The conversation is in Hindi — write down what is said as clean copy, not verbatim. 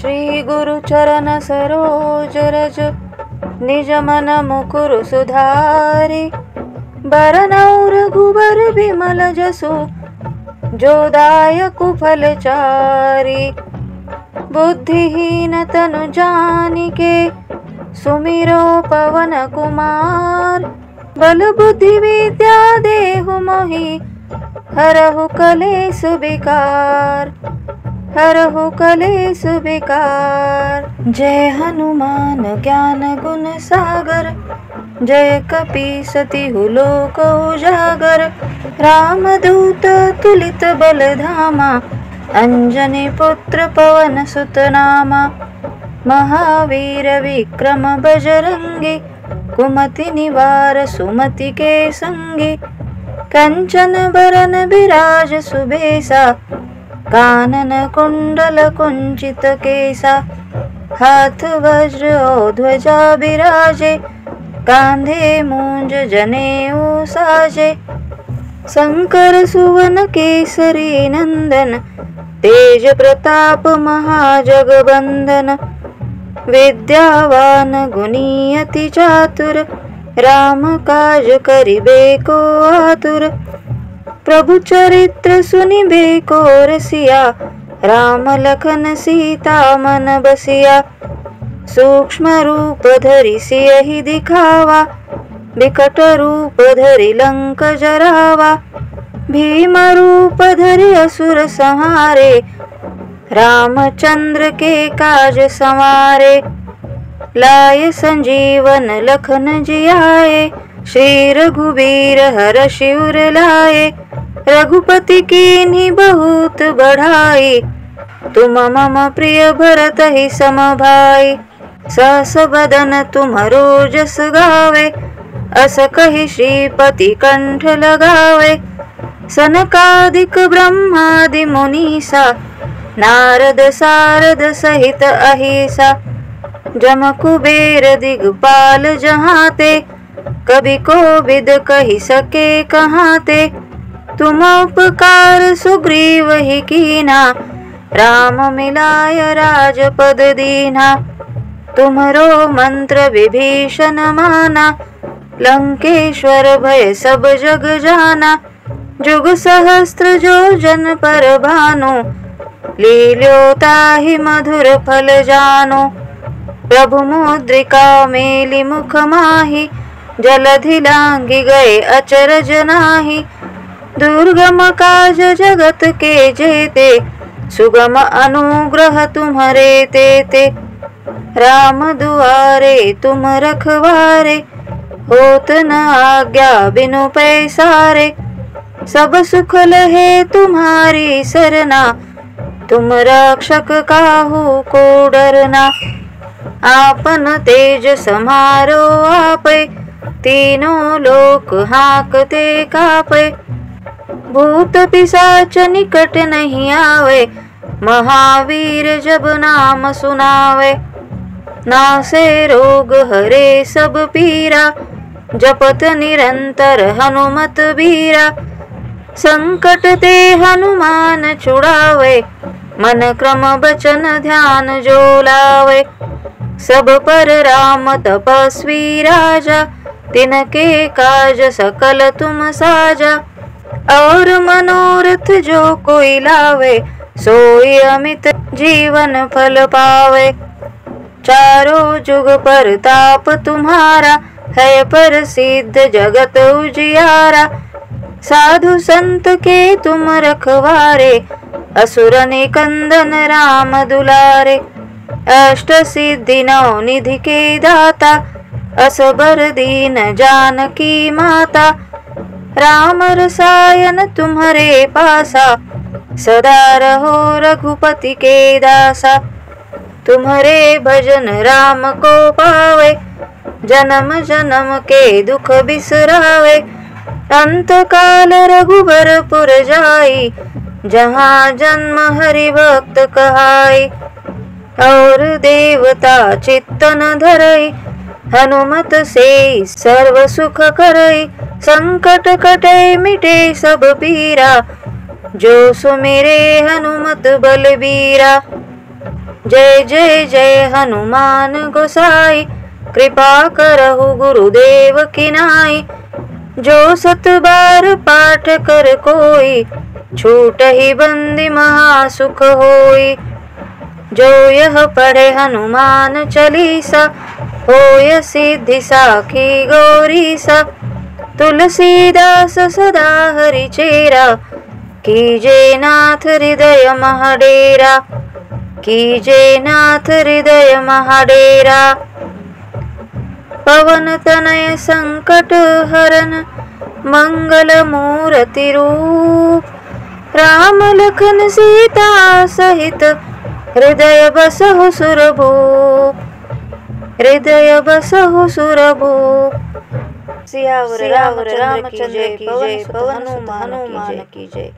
श्री गुरु चरण सरोज रज निज मन मुकुर सुधारी। बरनउँ रघुबर बिमल जसु जो दायकु फलचारी। बुद्धिहीन तनु जानिके सुमिरो पवन कुमार। बल बुद्धि विद्या देहु मोहि हरहु कलेस विकार। हरहु कलेस विकार। जय हनुमान ज्ञान गुण सागर। जय कपीसति लोक उजागर। रामदूत तुलित बलधामा। अंजनी पुत्र पवन सुत नामा। महावीर विक्रम बजरंगी। कुमति निवार सुमति के संगी। कंचन बरन बिराज सुबेसा। कानन कुंडल कुंचित केसा। हाथ वज्र और ध्वजा बिराजे। कांधे मूंज जनेऊ साजे। शंकर सुवन केसरी नंदन। तेज प्रताप महाजगबंदन। विद्यावान गुणी अति चातुर। राम काज करिबे को आतुर। प्रभु चरित्र सुनिबे को रसिया। राम लखन सीता मन बसिया। सूक्ष्म रूप धरि सियहि दिखावा। विकट रूप धरि लंक जरावा। भीम रूप धरि असुर संहारे। रामचंद्र के काज संवारे। लाय संजीवन लखन जियाए। श्री रघुबीर हरषि उर लाए। रघुपति कीन्ही बहुत बढ़ाई। तुम मम प्रिय भरतहि सम भाई। सहस बदन तुम्हरो जस गावे। अस कहि श्रीपति कंठ लगावे। सनकादिक ब्रह्मादि मुनीसा। नारद सारद सहित अहिसा। जम कुबेर दिगपाल जहाते। कभी कोविद कहि सके कहाते। तुम उपकार सुग्रीव ही कीना। राम मिलाय राजपद दीना। तुम्हरो मंत्र विभीषण माना। लंकेश्वर भय सब जग जाना। जुग सहस्त्र जो जन पर भानु। लील्यो ताहि मधुर फल जानो। प्रभु मुद्रिका मेलि मुख माहि। जलधि लांघि गए अचरज नाहि। दुर्गम काज जगत के जेते। सुगम अनुग्रह तुम्हरे तेते। राम दुआरे तुम रखवारे। होत न आज्ञा बिनु पैसारे। सब सुख लहे तुम्हारी सरना। तुम रक्षक काहू को डरना। आपन तेज समारो आपे। तीनों लोक हाकते कापे। भूत पिशाच निकट नहीं आवे। महावीर जब नाम सुनावे। नासे रोग हरे सब पीरा। जपत निरंतर हनुमत बीरा। संकट ते हनुमान छुड़ावे। मन क्रम बचन ध्यान जो लावे। सब पर राम तपस्वी राजा। तिनके काज सकल तुम साजा। और मनोरथ जो कोई लावे। सोई अमित जीवन फल पावे। चारों जुग परताप तुम्हारा। है प्रसिद्ध जगत उजियारा। साधु संत के तुम रखवारे। असुर निकंदन राम दुलारे। अष्ट सिद्धि नौ निधि के दाता। असबर दीन जानकी माता। राम रसायन तुम्हारे पासा। सदा रहो रघुपति के दासा। तुम्हारे भजन राम को पावे। जन्म जन्म के दुख बिसरावे। अंत काल रघुबर पुर जाई। जहाँ जन्म हरि भक्त कहाई। और देवता चित्तन धरई। हनुमत से सर्व सुख करई। संकट कटे मिटे सब पीरा। जो सुमिरे हनुमत बलबीरा। जय जय जय हनुमान गोसाई, कृपा करहु गुरुदेव की नाई। जो सत बार पाठ कर कोई, छूटहि बंदी महासुख होई। जो यह पढ़े हनुमान चालीसा, होय सिद्धि साखी गौरीसा। तुलसीदास सदा हरिचेरा, कीजे नाथ हृदय महाडेरा। कीजे नाथ हृदय महाडेरा। पवन तनय संकट हरन, मंगल मूर्ति रूप। राम लखन सीता सहित, हृदय बसहु सुरभूप। हृदय बसहु सुरभूप। सियावर रामचंद्र की जय। पवन सुत हनुमान की जय।